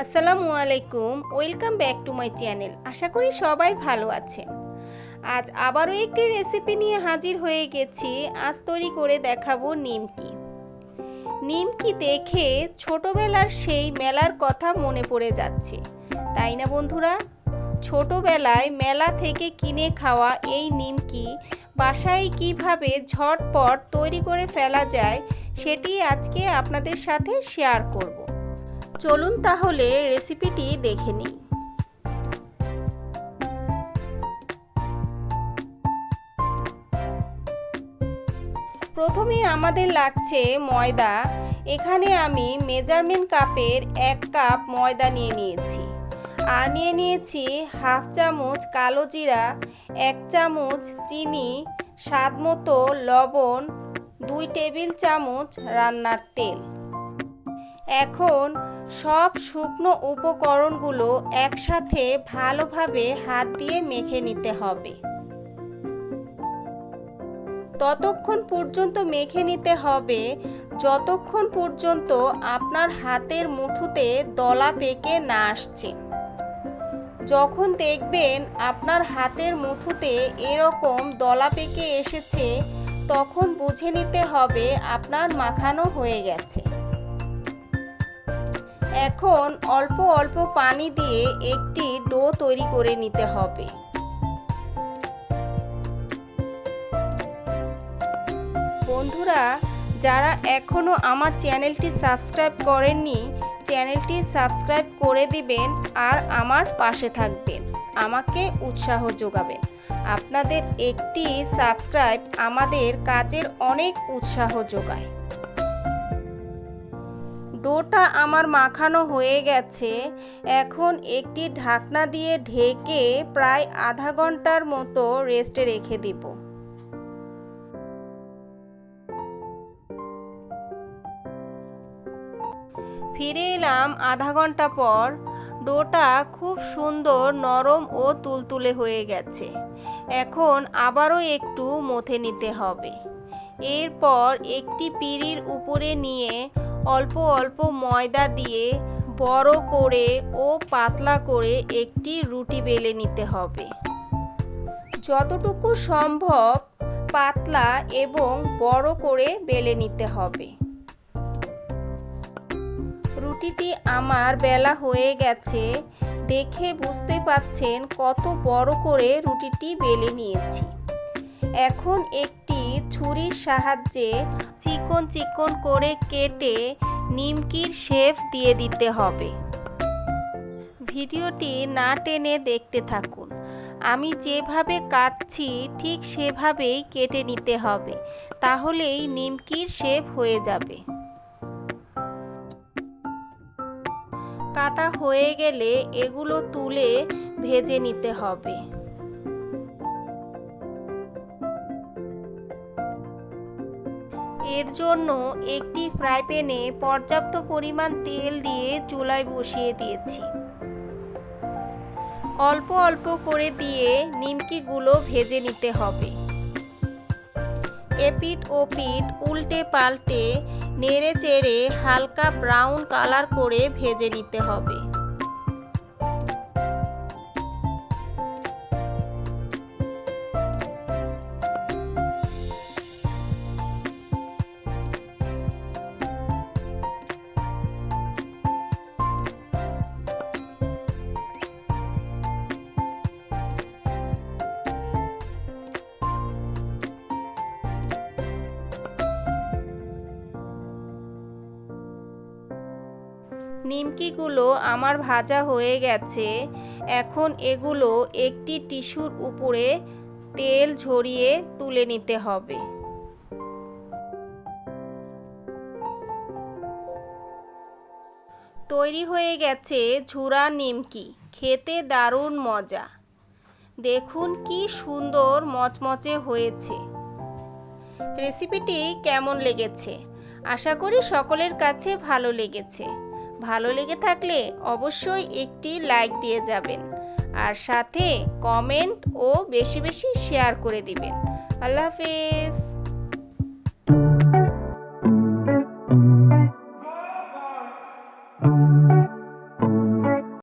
আসসালামু আলাইকুম, welcome back to my channel. আশা করি সবাই ভালো আছেন। আজ আবারও একটি রেসিপি নিয়ে হাজির হয়ে গেছি। আজ তৈরি করে দেখাবো নিমকি। নিমকি দেখে ছোটবেলার সেই মেলার কথা মনে পড়ে যাচ্ছে, তাই না বন্ধুরা? ছোটবেলায় মেলা থেকে কিনে খাওয়া এই নিমকি বাসায় কিভাবে ঝটপট তৈরি করে ফেলা যায় সেটি আজকে আপনাদের সাথে শেয়ার করব। চলুন তাহলে রেসিপিটি দেখে নিই। প্রথমে আমাদের লাগছে ময়দা। এখানে আমি মেজারমেন্ট কাপের 1 কাপ ময়দা নিয়ে নিয়েছি। আর নিয়ে নিয়েছি হাফ চামচ কালো জিরা, 1 চামচ চিনি, স্বাদ মতো লবণ, 2 টেবিল চামচ রান্নার তেল। এখন সব শুকনো উপকরণগুলো একসাথে ভালোভাবে হাত দিয়ে মেখে নিতে হবে। ততক্ষণ পর্যন্ত মেখে নিতে হবে যতক্ষণ পর্যন্ত আপনার হাতের মুঠোতে দলা পেকে না আসছে। যখন দেখবেন আপনার হাতের মুঠোতে এরকম দলা পেকে এসেছে, তখন বুঝে নিতে হবে আপনার মাখানো হয়ে গেছে। এখন অল্প অল্প পানি দিয়ে একটি ডো তৈরি করে নিতে হবে। বন্ধুরা, যারা এখনও আমার চ্যানেলটি সাবস্ক্রাইব করেননি, চ্যানেলটি সাবস্ক্রাইব করে দিবেন আর আমার পাশে থাকবেন, আমাকে উৎসাহ যোগাবেন। আপনাদের একটি সাবস্ক্রাইব আমাদের কাজের অনেক উৎসাহ যোগায়। ডোটা আমার মাখানো হয়ে গেছে। এখন একটি ঢাকনা দিয়ে ঢেকে প্রায় আধা ঘন্টার মতো রেস্টে রেখে দিব। ফিরে এলাম আধা ঘন্টা পর। ডোটা খুব সুন্দর নরম ও তুলতুলে হয়ে গেছে। এখন আবারও একটু মথে নিতে হবে। এরপর একটি পিঁড়ির উপরে নিয়ে অল্প অল্প ময়দা দিয়ে বড় করে ও পাতলা করে একটি রুটি বেলে নিতে হবে। যতটুকু সম্ভব পাতলা এবং বড় করে বেলে নিতে হবে। রুটিটি আমার বেলা হয়ে গেছে। দেখে বুঝতে পাচ্ছেন কত বড় করে রুটিটি বেলে নিয়েছি। এখন একটি ছুরির সাহায্যে চিকন চিকন করে কেটে নিমকির শেপ দিয়ে দিতে হবে। ভিডিওটি না টেনে দেখতে থাকুন। আমি যেভাবে কাটছি ঠিক সেভাবেই কেটে নিতে হবে, তাহলেই নিমকির শেপ হয়ে যাবে। কাটা হয়ে গেলে এগুলো তুলে ভেজে নিতে হবে। এর জন্য একটি ফ্রাই প্যানে পর্যাপ্ত পরিমাণ তেল দিয়ে চুলায় বসিয়ে দিয়েছি। অল্প অল্প করে দিয়ে নিমকিগুলো ভেজে নিতে হবে। এপিঠ ওপিঠ উল্টে পাল্টে নেড়ে চেড়ে হালকা ব্রাউন কালার করে ভেজে নিতে হবে। নিমকিগুলো আমার ভাজা হয়ে গেছে। এখন এগুলো একটি টিস্যুর উপরে তেল ঝরিয়ে তুলে নিতে হবে। তৈরি হয়ে গেছে ঝুরা নিমকি। খেতে দারুণ মজা। দেখুন কি সুন্দর মচমচে হয়েছে। রেসিপিটি কেমন লেগেছে? আশা করি সকলের কাছে ভালো লেগেছে। ভালো লেগে থাকলে অবশ্যই একটি লাইক দিয়ে যাবেন আর সাথে কমেন্ট ও বেশি বেশি শেয়ার করে দিবেন। আল্লাহ হাফেজ।